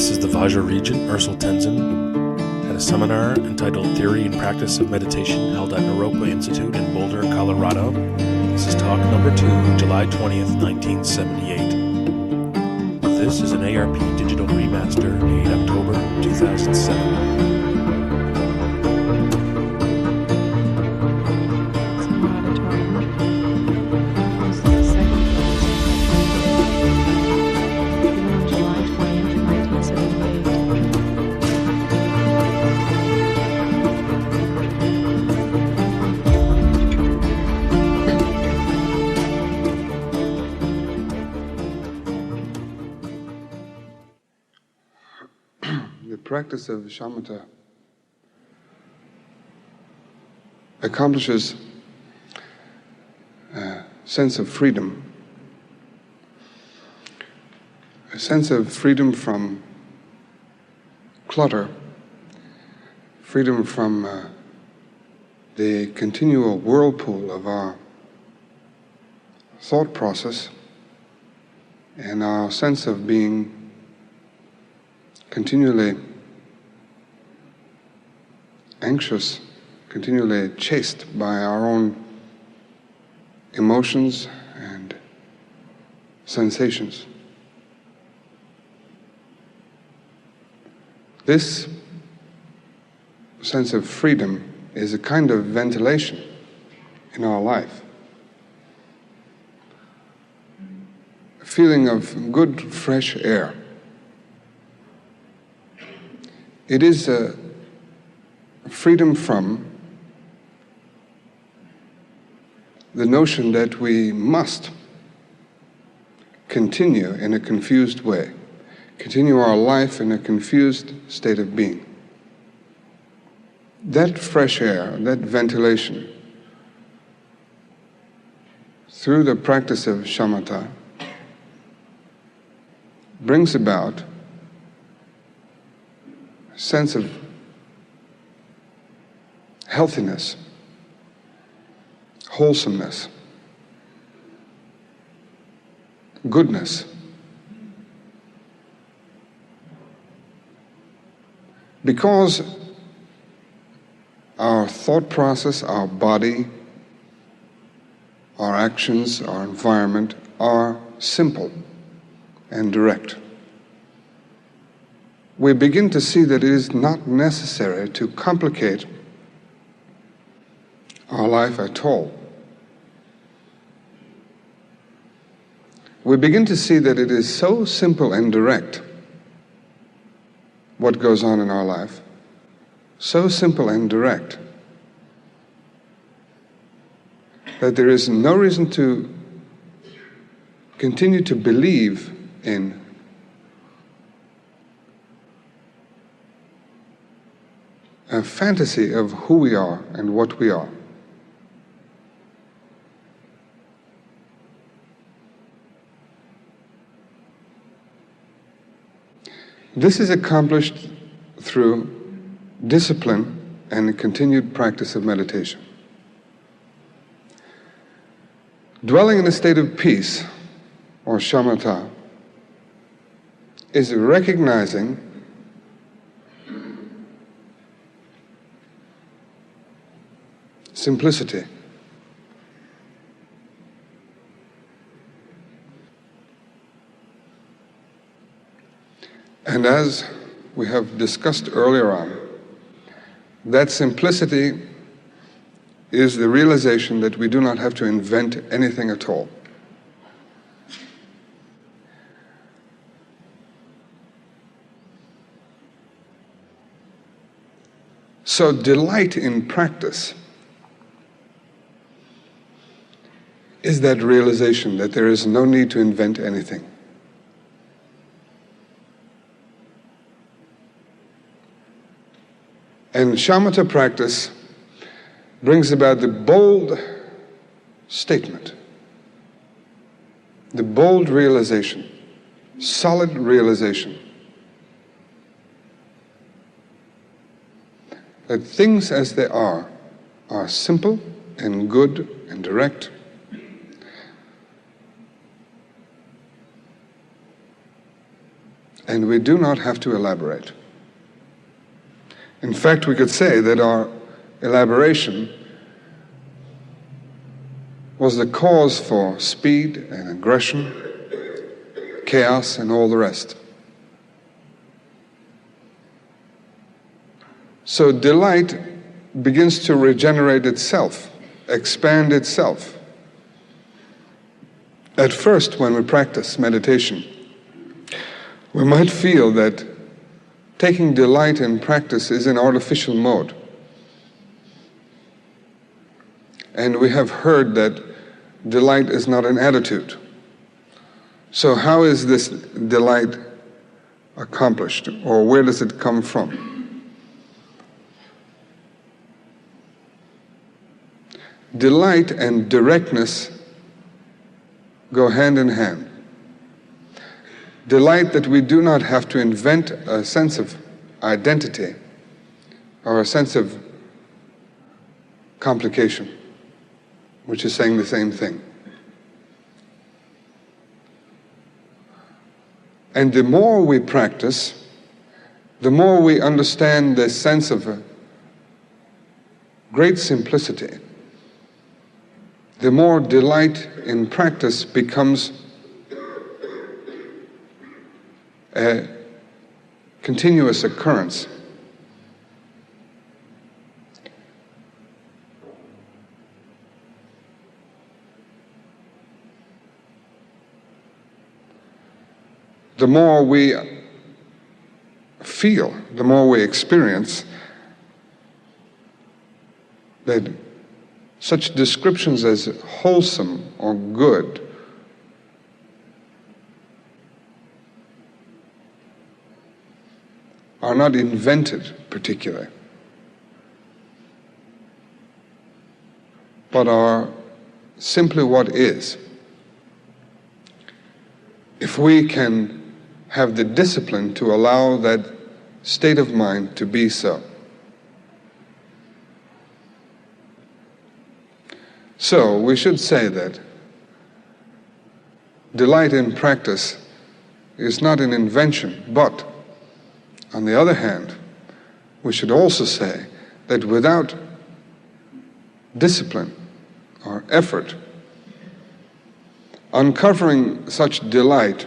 This is the Vajra Regent Ösel Tendzin at a seminar entitled Theory and Practice of Meditation held at Naropa Institute in Boulder, Colorado. This is talk number 2, July 20th, 1978. This is an ARP digital remaster made October 2007. The practice of Shamatha accomplishes a sense of freedom, from clutter, freedom from the continual whirlpool of our thought process and our sense of being continually anxious, continually chased by our own emotions and sensations. This sense of freedom is a kind of ventilation in our life, a feeling of good, fresh air. It is a freedom from the notion that we must continue in a confused way, continue our life in a confused state of being. That fresh air, that ventilation, through the practice of shamatha, brings about a sense of healthiness, wholesomeness, goodness. Because our thought process, our body, our actions, our environment are simple and direct, we begin to see that it is not necessary to complicate our life at all. We begin to see that it is so simple and direct what goes on in our life, so simple and direct, that there is no reason to continue to believe in a fantasy of who we are and what we are. This is accomplished through discipline and continued practice of meditation. Dwelling in a state of peace, or shamatha, is recognizing simplicity. And as we have discussed earlier on, that simplicity is the realization that we do not have to invent anything at all. So delight in practice is that realization that there is no need to invent anything. And shamatha practice brings about the bold statement, the bold realization, solid realization that things as they are simple and good and direct, and we do not have to elaborate. In fact, we could say that our elaboration was the cause for speed and aggression, chaos, and all the rest. So delight begins to regenerate itself, expand itself. At first, when we practice meditation, we might feel that taking delight in practice is an artificial mode. And we have heard that delight is not an attitude. So how is this delight accomplished, or where does it come from? Delight and directness go hand in hand. Delight that we do not have to invent a sense of identity or a sense of complication, which is saying the same thing. And the more we practice, the more we understand this sense of a great simplicity, the more delight in practice becomes a continuous occurrence. The more we feel, the more we experience that such descriptions as wholesome or good are not invented particularly, but are simply what is. If we can have the discipline to allow that state of mind to be so. So we should say that delight in practice is not an invention, but on the other hand, we should also say that without discipline or effort, uncovering such delight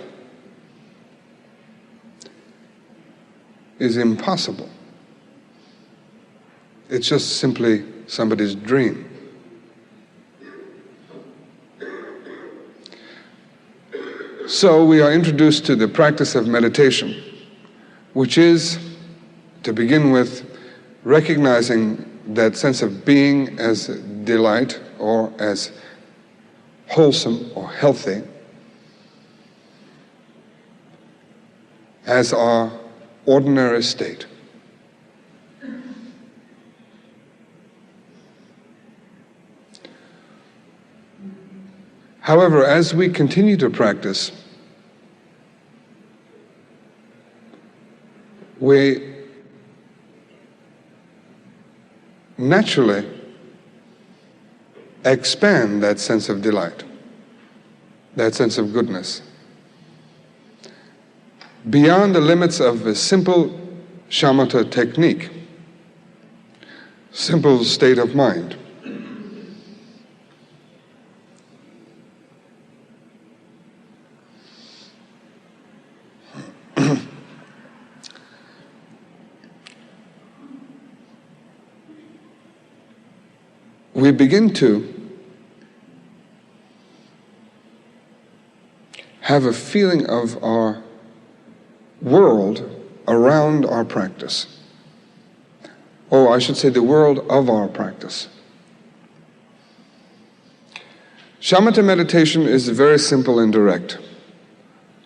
is impossible. It's just simply somebody's dream. So we are introduced to the practice of meditation, which is, to begin with, recognizing that sense of being as delight or as wholesome or healthy as our ordinary state. However, as we continue to practice, we naturally expand that sense of delight, that sense of goodness, beyond the limits of a simple shamatha technique, simple state of mind. We begin to have a feeling of our world around our practice. Or I should say the world of our practice. Shamatha meditation is very simple and direct.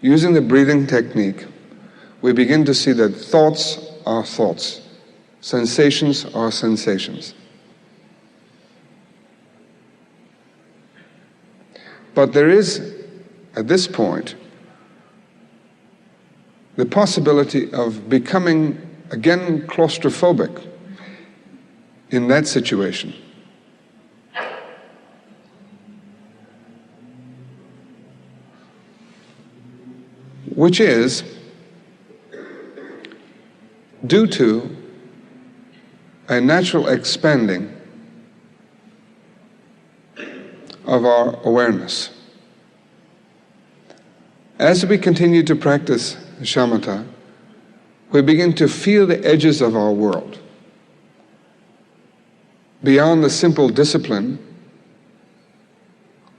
Using the breathing technique, we begin to see that thoughts are thoughts, sensations are sensations. But there is, at this point, the possibility of becoming again claustrophobic in that situation. Which is due to a natural expanding of our awareness. As we continue to practice shamatha, we begin to feel the edges of our world. Beyond the simple discipline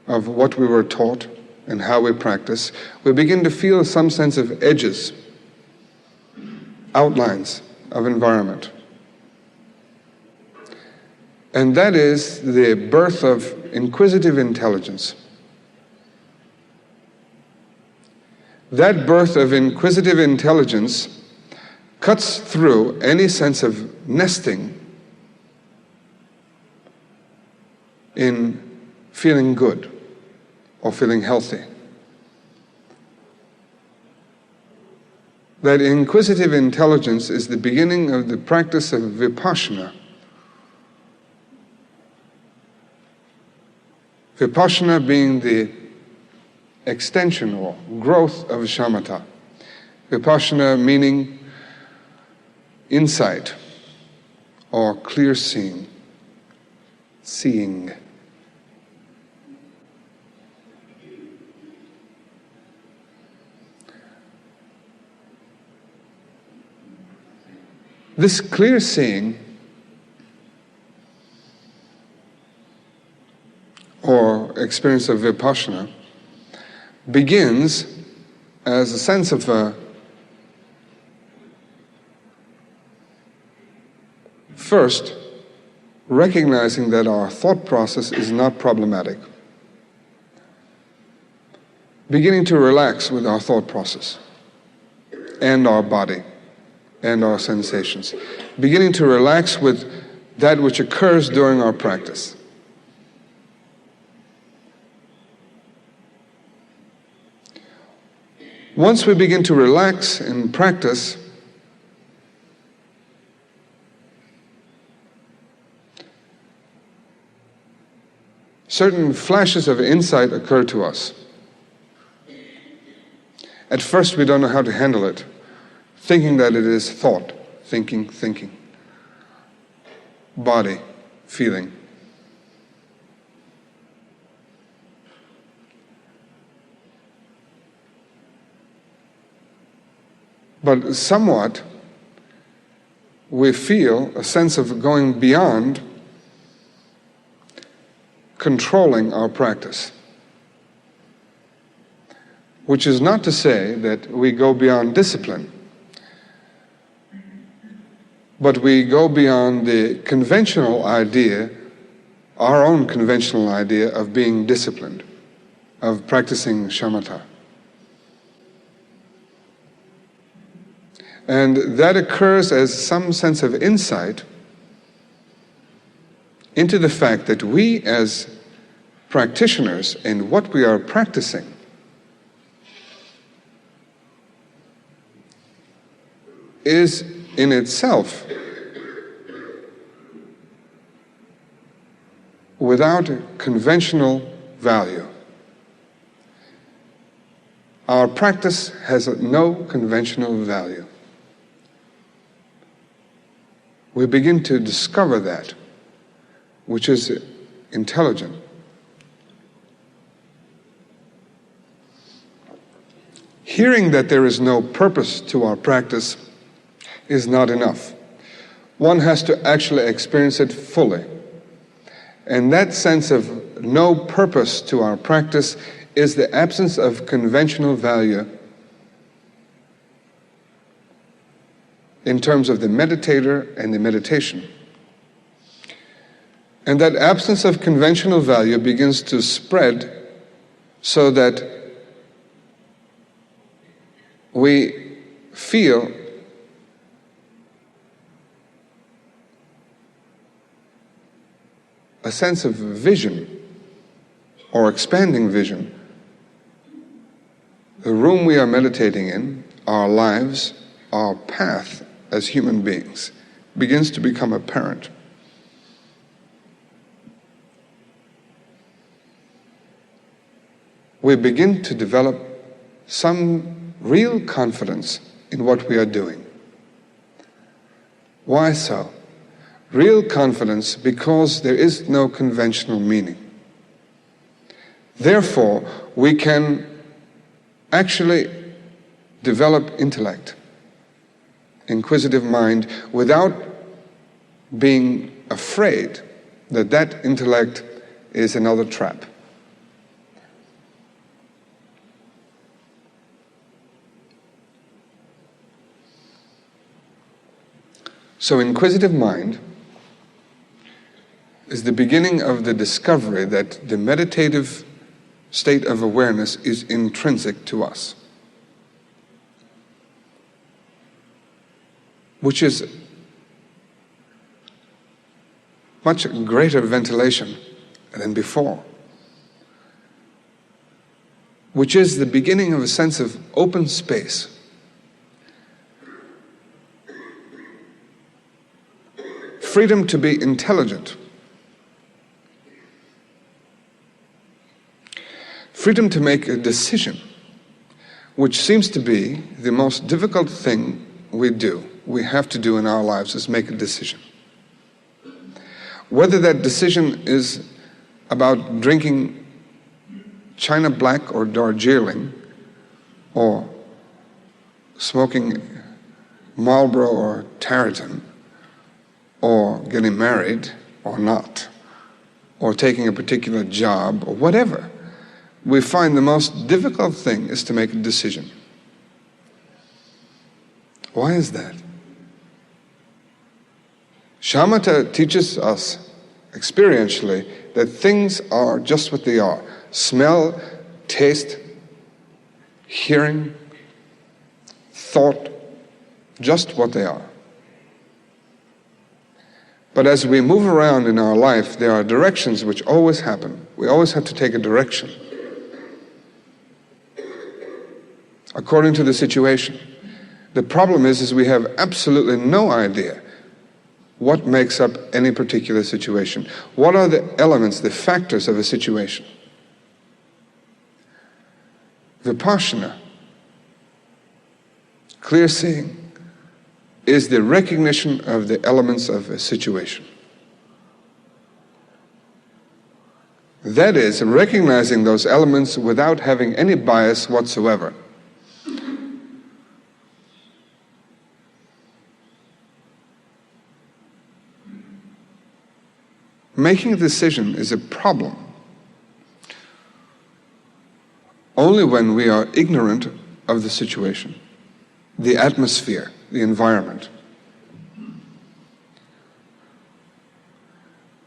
of what we were taught and how we practice, we begin to feel some sense of edges, outlines of environment. And that is the birth of inquisitive intelligence. That birth of inquisitive intelligence cuts through any sense of nesting in feeling good or feeling healthy. That inquisitive intelligence is the beginning of the practice of Vipashyana. Vipashyana being the extension or growth of Shamatha. Vipashyana meaning insight or clear seeing. This clear seeing or experience of Vipashyana begins as a sense of first recognizing that our thought process is not problematic. Beginning to relax with our thought process and our body and our sensations. Beginning to relax with that which occurs during our practice. Once we begin to relax in practice, certain flashes of insight occur to us. At first we don't know how to handle it, thinking that it is thought, thinking, body, feeling. But somewhat we feel a sense of going beyond controlling our practice, which is not to say that we go beyond discipline, but we go beyond the conventional idea, our own conventional idea of being disciplined, of practicing shamatha. And that occurs as some sense of insight into the fact that we as practitioners in what we are practicing is in itself without conventional value. Our practice has no conventional value. We begin to discover that, which is intelligent. Hearing that there is no purpose to our practice is not enough. One has to actually experience it fully. And that sense of no purpose to our practice is the absence of conventional value in terms of the meditator and the meditation. And that absence of conventional value begins to spread so that we feel a sense of vision or expanding vision. The room we are meditating in, our lives, our path as human beings, begins to become apparent. We begin to develop some real confidence in what we are doing. Why so? Real confidence because there is no conventional meaning. Therefore, we can actually develop intellect, inquisitive mind, without being afraid that that intellect is another trap. So inquisitive mind is the beginning of the discovery that the meditative state of awareness is intrinsic to us, which is much greater ventilation than before, which is the beginning of a sense of open space. Freedom to be intelligent. Freedom to make a decision, which seems to be the most difficult thing we have to do in our lives, is make a decision. Whether that decision is about drinking China Black or Darjeeling, or smoking Marlboro or Tarleton, or getting married or not, or taking a particular job, or whatever, we find the most difficult thing is to make a decision. Why is that? Shamatha teaches us experientially that things are just what they are. Smell, taste, hearing, thought, just what they are. But as we move around in our life, there are directions which always happen. We always have to take a direction according to the situation. The problem is we have absolutely no idea what makes up any particular situation. What are the elements, the factors of a situation? Vipashyana, clear seeing, is the recognition of the elements of a situation. That is, recognizing those elements without having any bias whatsoever. Making a decision is a problem only when we are ignorant of the situation, the atmosphere, the environment.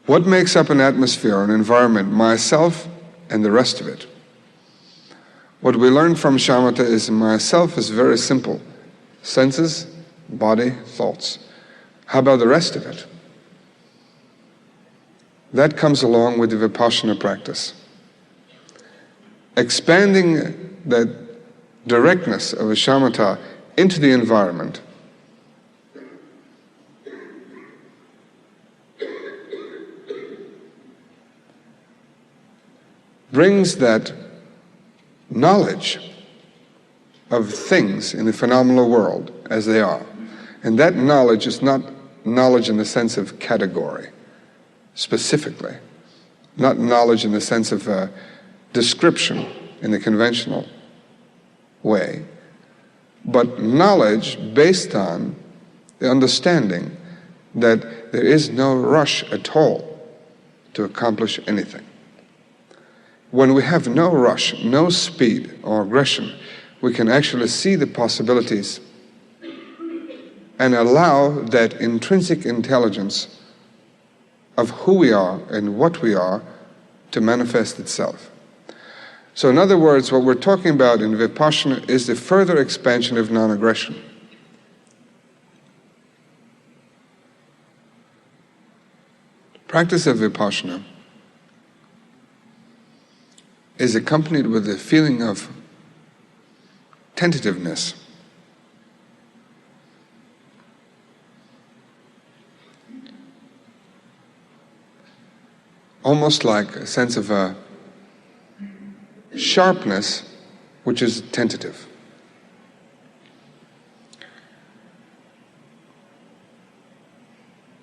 What makes up an atmosphere, an environment? Myself and the rest of it. What we learn from Shamatha is myself is very simple. Senses, body, thoughts. How about the rest of it? That comes along with the Vipassana practice. Expanding that directness of a Shamatha into the environment brings that knowledge of things in the phenomenal world as they are. And that knowledge is not knowledge in the sense of category, specifically, not knowledge in the sense of description in the conventional way, but knowledge based on the understanding that there is no rush at all to accomplish anything. When we have no rush, no speed or aggression, we can actually see the possibilities and allow that intrinsic intelligence of who we are and what we are to manifest itself. So in other words, what we're talking about in Vipassana is the further expansion of non-aggression. The practice of Vipassana is accompanied with a feeling of tentativeness. Almost like a sense of a sharpness which is tentative.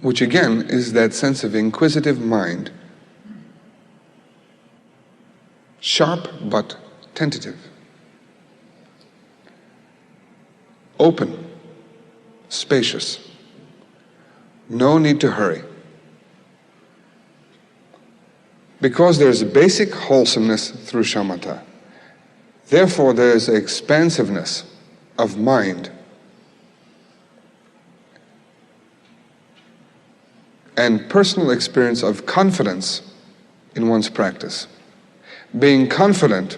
which again is that sense of inquisitive mind, sharp but tentative, open, spacious, no need to hurry. Because there is a basic wholesomeness through shamatha, therefore there is an expansiveness of mind and personal experience of confidence in one's practice. Being confident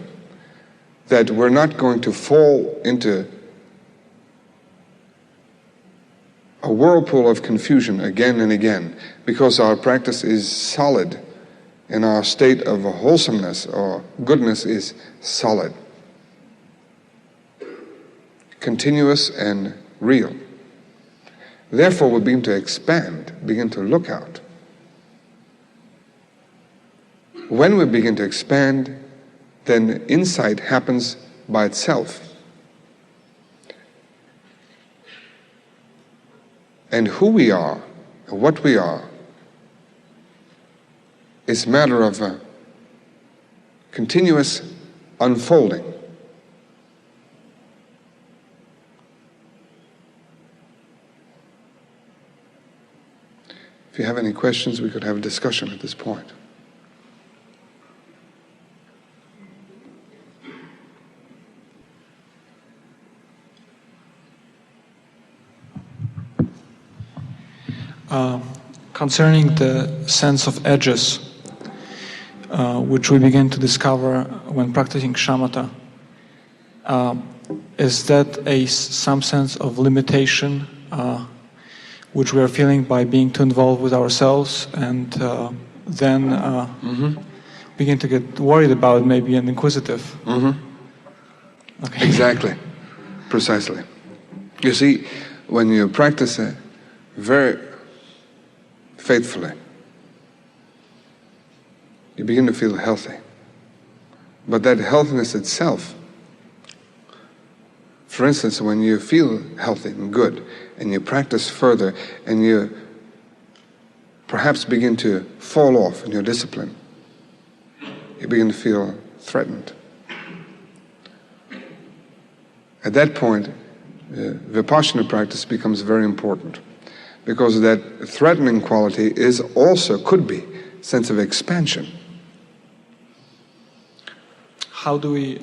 that we're not going to fall into a whirlpool of confusion again and again, because our practice is solid and our state of wholesomeness or goodness is solid, continuous and real. Therefore, we begin to expand, begin to look out. When we begin to expand, then insight happens by itself. And who we are, and what we are, is a matter of a continuous unfolding. If you have any questions, we could have a discussion at this point. Concerning the sense of edges, which we begin to discover when practicing shamatha, is that some sense of limitation which we are feeling by being too involved with ourselves, and then begin to get worried about it, maybe, and inquisitive? Okay. Exactly. Precisely. You see, when you practice it very faithfully, you begin to feel healthy. But that healthiness itself, for instance, when you feel healthy and good, and you practice further, and you perhaps begin to fall off in your discipline, you begin to feel threatened. At that point, Vipashyana practice becomes very important, because that threatening quality is also, could be, sense of expansion. How do we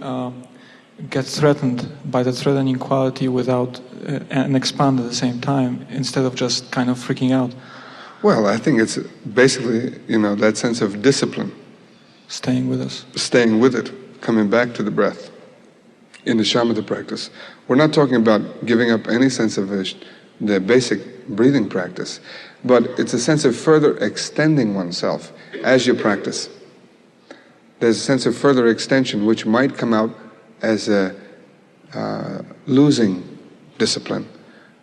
get threatened by the threatening quality without and expand at the same time, instead of just kind of freaking out? Well, I think it's basically, that sense of discipline. Staying with us. Staying with it, coming back to the breath. In the shamatha practice, we're not talking about giving up any sense of the basic breathing practice, but it's a sense of further extending oneself as you practice. There's a sense of further extension which might come out as a losing discipline.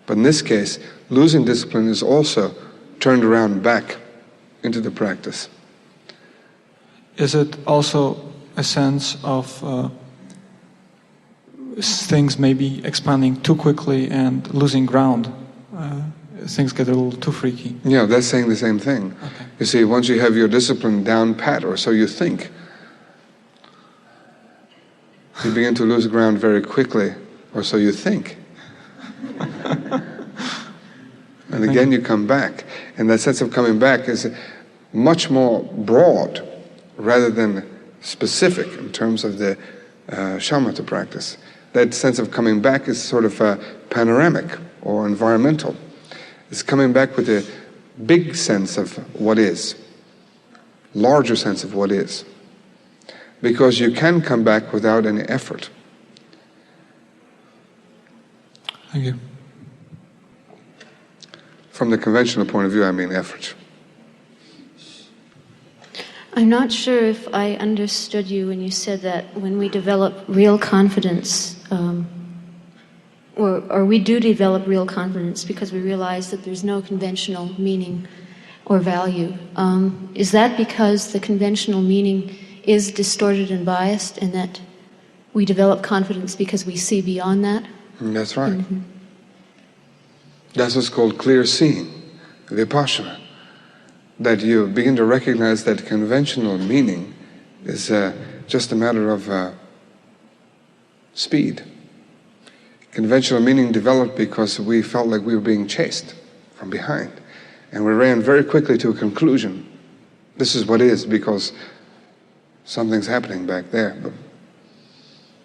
But in this case, losing discipline is also turned around back into the practice. Is it also a sense of things maybe expanding too quickly and losing ground? Things get a little too freaky. Yeah, that's saying the same thing. Okay. You see, once you have your discipline down pat, or so you think, you begin to lose ground very quickly, or so you think. And again you come back. And that sense of coming back is much more broad rather than specific in terms of the shamatha practice. That sense of coming back is sort of panoramic or environmental. It's coming back with a big sense of what is, larger sense of what is. Because you can come back without any effort. Thank you. From the conventional point of view, I mean effort. I'm not sure if I understood you when you said that when we develop real confidence, or we do develop real confidence because we realize that there's no conventional meaning or value. Is that because the conventional meaning is distorted and biased, and that we develop confidence because we see beyond that? That's right. That's what's called clear seeing. Vipashyana, that you begin to recognize that conventional meaning is just a matter of speed. Conventional meaning developed because we felt like we were being chased from behind, and we ran very quickly to a conclusion. This is what is because something's happening back there. But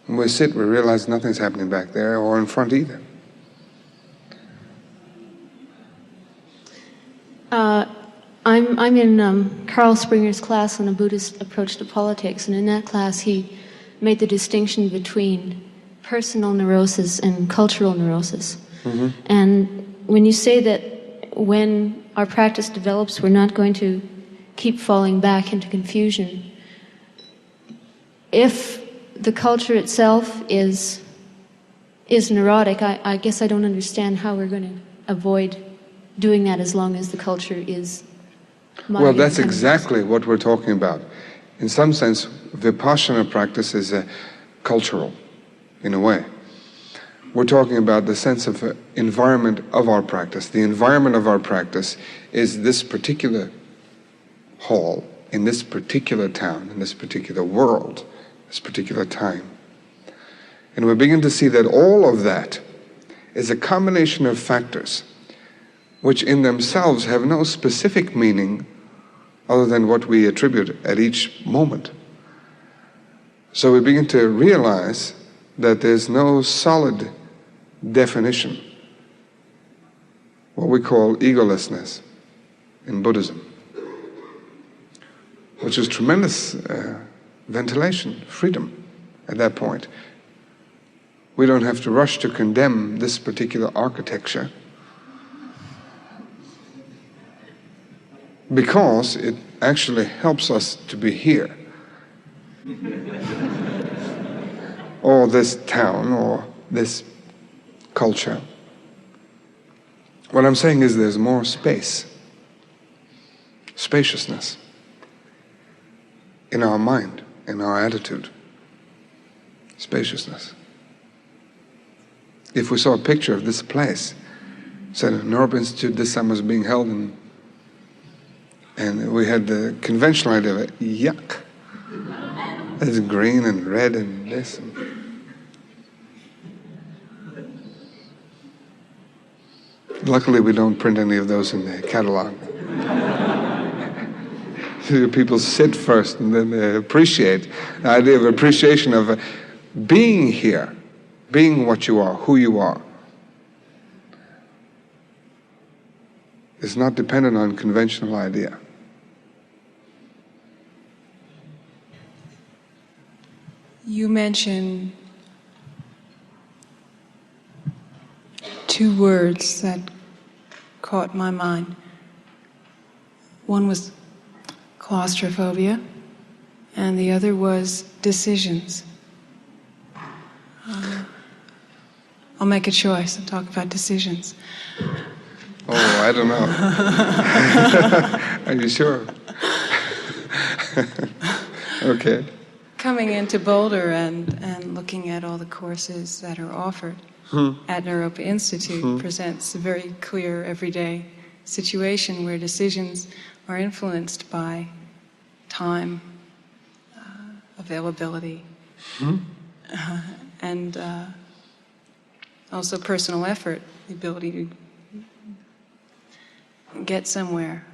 when we sit, we realize nothing's happening back there or in front either. I'm in Carl Springer's class on a Buddhist approach to politics, and in that class he made the distinction between personal neurosis and cultural neurosis. Mm-hmm. And when you say that when our practice develops, we're not going to keep falling back into confusion, if the culture itself is neurotic, I guess I don't understand how we're going to avoid doing that as long as the culture is... Well, that's exactly what we're talking about. In some sense, Vipassana practice is cultural, in a way. We're talking about the sense of environment of our practice. The environment of our practice is this particular hall, in this particular town, in this particular world, this particular time. And we begin to see that all of that is a combination of factors which in themselves have no specific meaning other than what we attribute at each moment. So we begin to realize that there's no solid definition, what we call egolessness in Buddhism, which is tremendous ventilation, freedom at that point. We don't have to rush to condemn this particular architecture because it actually helps us to be here. Or this town, or this culture. What I'm saying is there's more space, spaciousness in our mind, in our attitude. Spaciousness. If we saw a picture of this place, said Naropa Institute this summer was being held and we had the conventional idea of it, yuck. It's green and red and this. Luckily we don't print any of those in the catalog. People sit first and then they appreciate. The idea of appreciation of being here, being what you are, who you are, is not dependent on conventional idea. You mentioned two words that caught my mind. One was claustrophobia, and the other was decisions. I'll make a choice and talk about decisions. Oh, I don't know. Are you sure? Okay. Coming into Boulder and looking at all the courses that are offered at Naropa Institute presents a very clear everyday situation where decisions are influenced by time, availability, and also personal effort, the ability to get somewhere,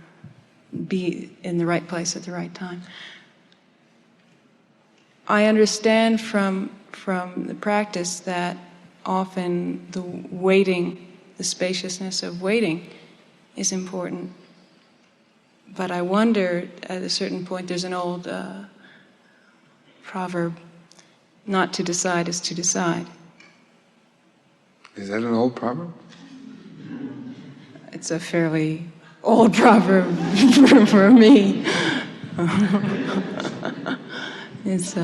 be in the right place at the right time. I understand from the practice that often the waiting, the spaciousness of waiting is important. But I wonder, at a certain point, there's an old proverb, not to decide is to decide. Is that an old proverb? It's a fairly old proverb for me. It's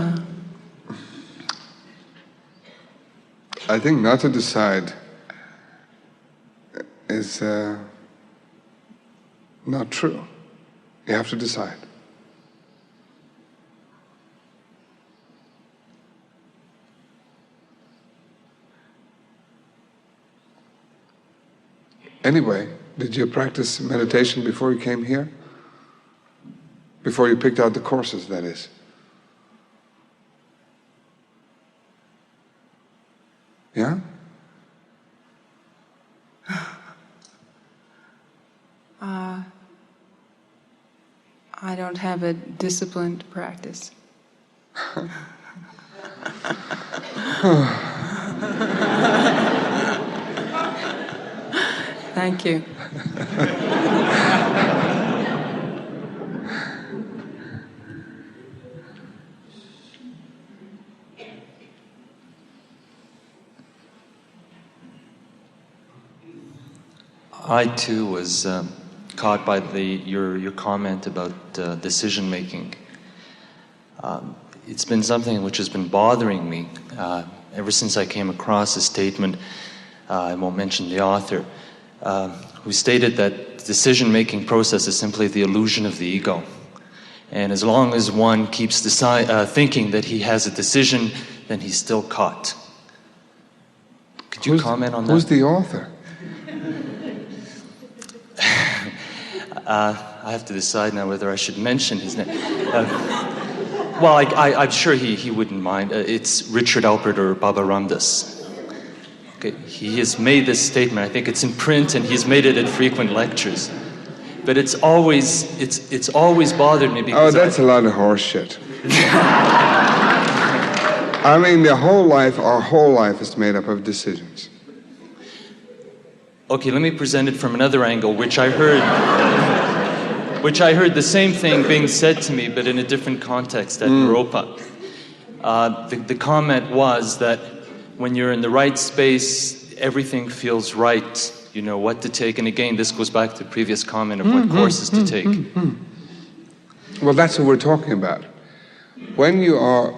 I think not to decide is not true. You have to decide. Anyway, Did you practice meditation before you came here? Before you picked out the courses, that is. Yeah? I don't have a disciplined practice. Thank you. I too was caught by your comment about decision making. It's been something which has been bothering me ever since I came across a statement. I won't mention the author, who stated that the decision-making process is simply the illusion of the ego. And as long as one keeps thinking that he has a decision, then he's still caught. Could you comment on that? Who's the author? I have to decide now whether I should mention his name. Well, I'm sure he wouldn't mind. It's Richard Alpert or Baba Ramdas. Okay, he has made this statement. I think it's in print, and he's made it at frequent lectures. But it's always bothered me because that's a lot of horse shit. I mean, our whole life is made up of decisions. Okay, let me present it from another angle, which I heard the same thing being said to me, but in a different context at Naropa. The comment was that when you're in the right space, everything feels right. You know what to take. And again, this goes back to the previous comment of what courses to take. Well, that's what we're talking about. When you are...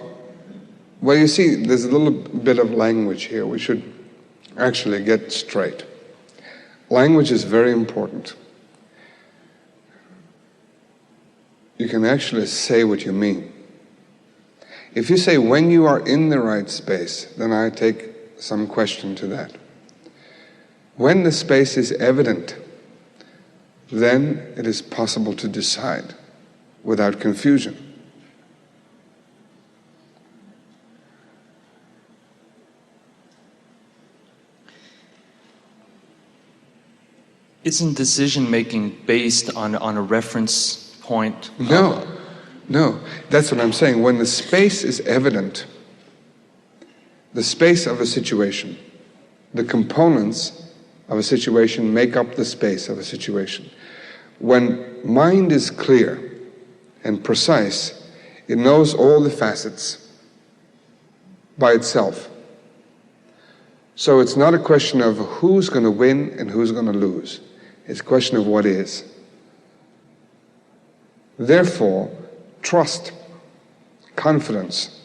Well, you see, there's a little bit of language here we should actually get straight. Language is very important. You can actually say what you mean. If you say, when you are in the right space, then I take some question to that. When the space is evident, then it is possible to decide without confusion. Isn't decision-making based on a reference point? No. That's what I'm saying. When the space is evident, the space of a situation, the components of a situation make up the space of a situation. When mind is clear and precise, it knows all the facets by itself. So it's not a question of who's going to win and who's going to lose. It's a question of what is. Therefore, trust, confidence,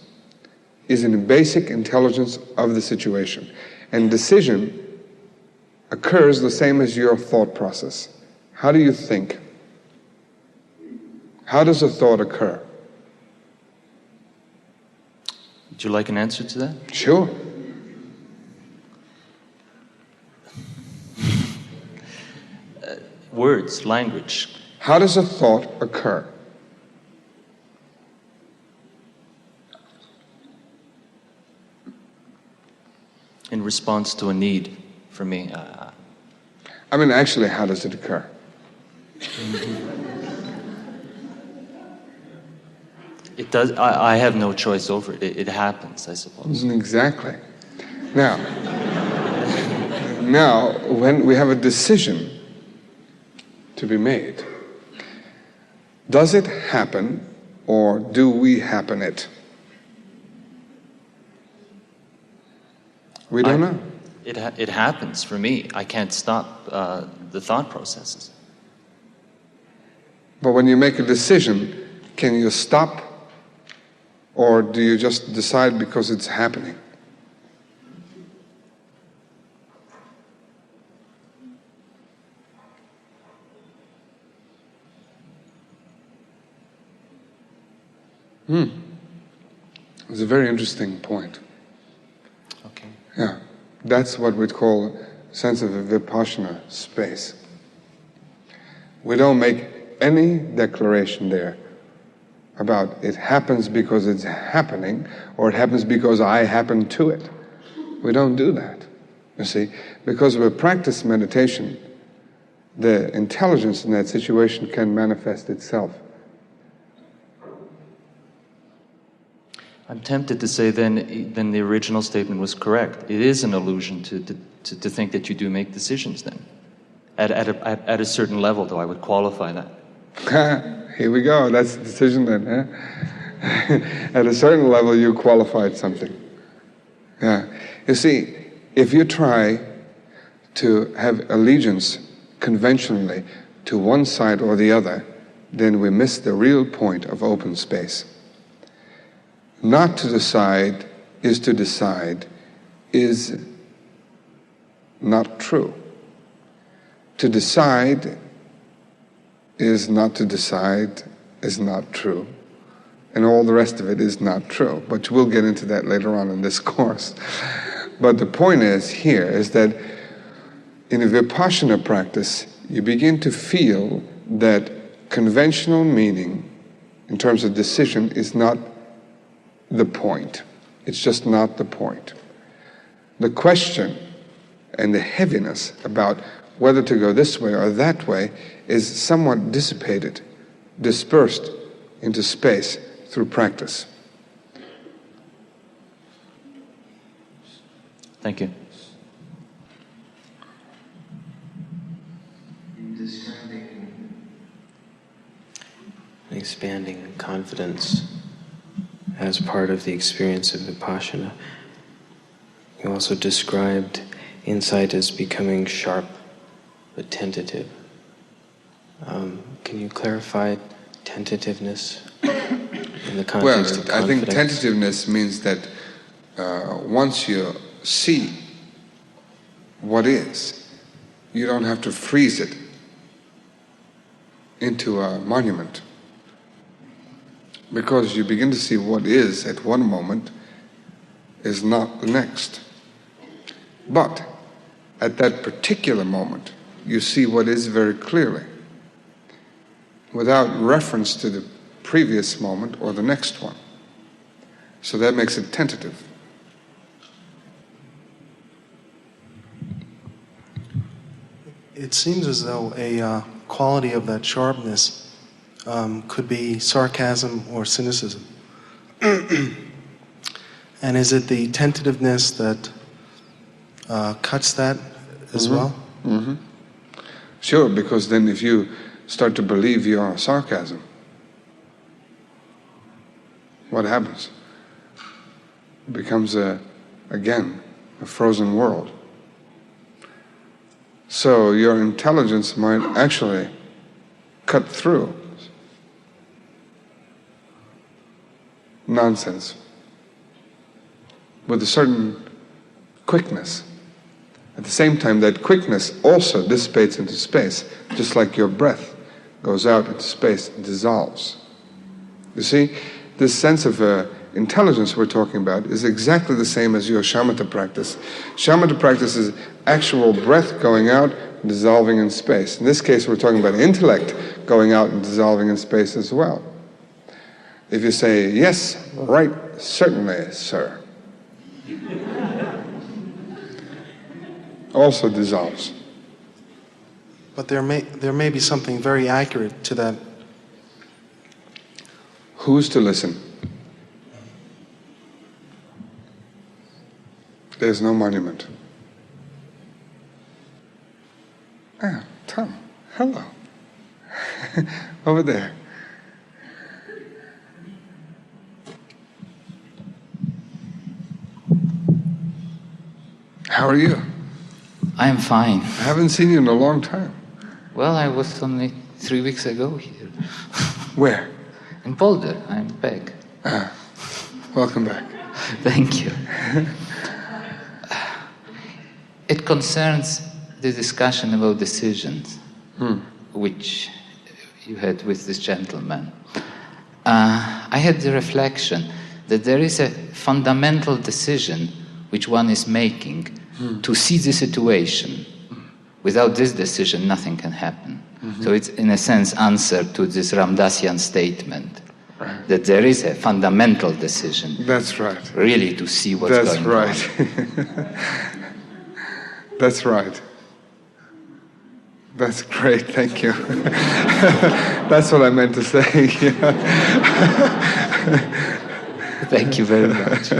is in the basic intelligence of the situation. And decision occurs the same as your thought process. How do you think? How does a thought occur? Would you like an answer to that? Sure. Words, language. How does a thought occur? In response to a need, for me. I mean, actually, how does it occur? It does. I have no choice over it. It happens, I suppose. Exactly. Now, when we have a decision to be made, does it happen or do we happen it? We don't know. It happens for me. I can't stop the thought processes. But when you make a decision, can you stop, or do you just decide because it's happening? It's a very interesting point. Okay. Yeah, that's what we'd call a sense of a Vipashyana space. We don't make any declaration there about it happens because it's happening, or it happens because I happen to it. We don't do that, you see. Because we practice meditation, the intelligence in that situation can manifest itself. I'm tempted to say then the original statement was correct. It is an illusion to think that you do make decisions then. At a certain level, though, I would qualify that. Here we go, that's the decision then, huh? At a certain level, you qualified something. Yeah. You see, if you try to have allegiance conventionally to one side or the other, then we miss the real point of open space. Not to decide is to decide is not true. To decide is not to decide is not true. And all the rest of it is not true. But we'll get into that later on in this course. But the point here is that in a Vipassana practice, you begin to feel that conventional meaning in terms of decision is not the point. It's just not the point. The question and the heaviness about whether to go this way or that way is somewhat dissipated, dispersed into space through practice. Thank you. In expanding confidence as part of the experience of Vipassana, you also described insight as becoming sharp but tentative. Can you clarify tentativeness in the context of confidence? I think tentativeness means that once you see what is, you don't have to freeze it into a monument. Because you begin to see what is at one moment is not the next. But at that particular moment, you see what is very clearly, without reference to the previous moment or the next one. So that makes it tentative. It seems as though a quality of that sharpness could be sarcasm or cynicism. And is it the tentativeness that cuts that as well? Mm-hmm. Sure, because then if you start to believe you are sarcasm, what happens? It becomes, again, a frozen world. So your intelligence might actually cut through nonsense with a certain quickness. At the same time, that quickness also dissipates into space, just like your breath goes out into space and dissolves. You see, this sense of intelligence we're talking about is exactly the same as your shamatha practice. Shamatha practice is actual breath going out and dissolving in space. In this case, we're talking about intellect going out and dissolving in space as well. If you say, yes, right, certainly, sir, also dissolves. But there may be something very accurate to that. Who's to listen? There's no monument. Ah, Tom, hello. Over there. How are you? I am fine. I haven't seen you in a long time. Well, I was only 3 weeks ago here. Where? In Boulder. I'm back. Ah, welcome back. Thank you. It concerns the discussion about decisions, which you had with this gentleman. I had the reflection that there is a fundamental decision which one is making to see the situation. Without this decision, nothing can happen. So it's, in a sense, answer to this Ramdasian statement that there is a fundamental decision. That's right. Really to see what's going on. That's right. That's right. That's great, thank you. That's what I meant to say. Thank you very much.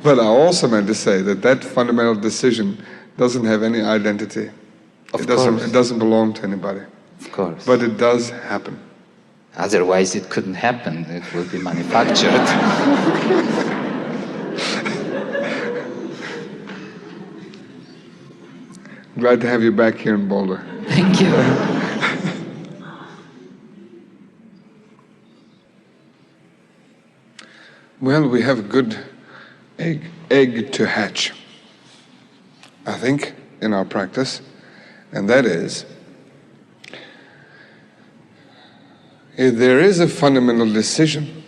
But I also meant to say that that fundamental decision doesn't have any identity. It doesn't belong to anybody. Of course. But it does happen. Otherwise it couldn't happen. It would be manufactured. Glad to have you back here in Boulder. Thank you. Well, we have a good egg to hatch, I think, in our practice, and that is, if there is a fundamental decision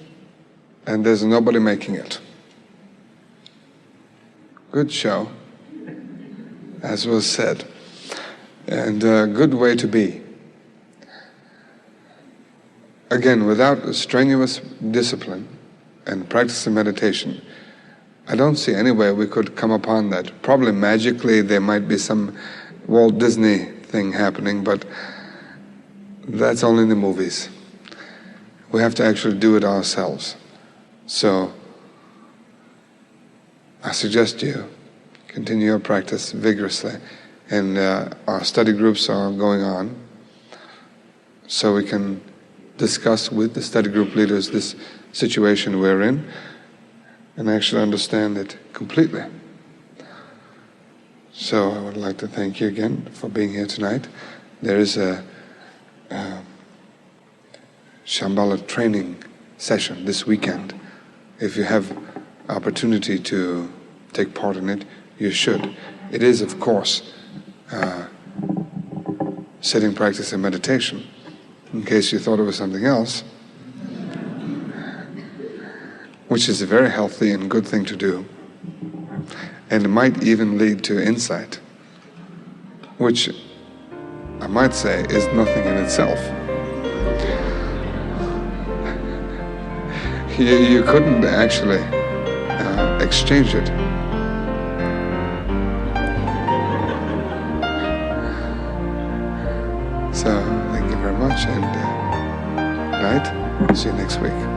and there's nobody making it. Good show, as was said, and a good way to be. Again, without strenuous discipline and practice of meditation, I don't see any way we could come upon that. Probably magically there might be some Walt Disney thing happening, but that's only in the movies. We have to actually do it ourselves. So I suggest you continue your practice vigorously. And our study groups are going on, so we can discuss with the study group leaders this situation we're in and actually understand it completely. So I would like to thank you again for being here tonight. There is a Shambhala training session this weekend. If you have opportunity to take part in it, you should. It is, of course, sitting practice and meditation, in case you thought it was something else, which is a very healthy and good thing to do. And it might even lead to insight, which I might say is nothing in itself. You couldn't actually exchange it. So, thank you very much, and good night. See you next week.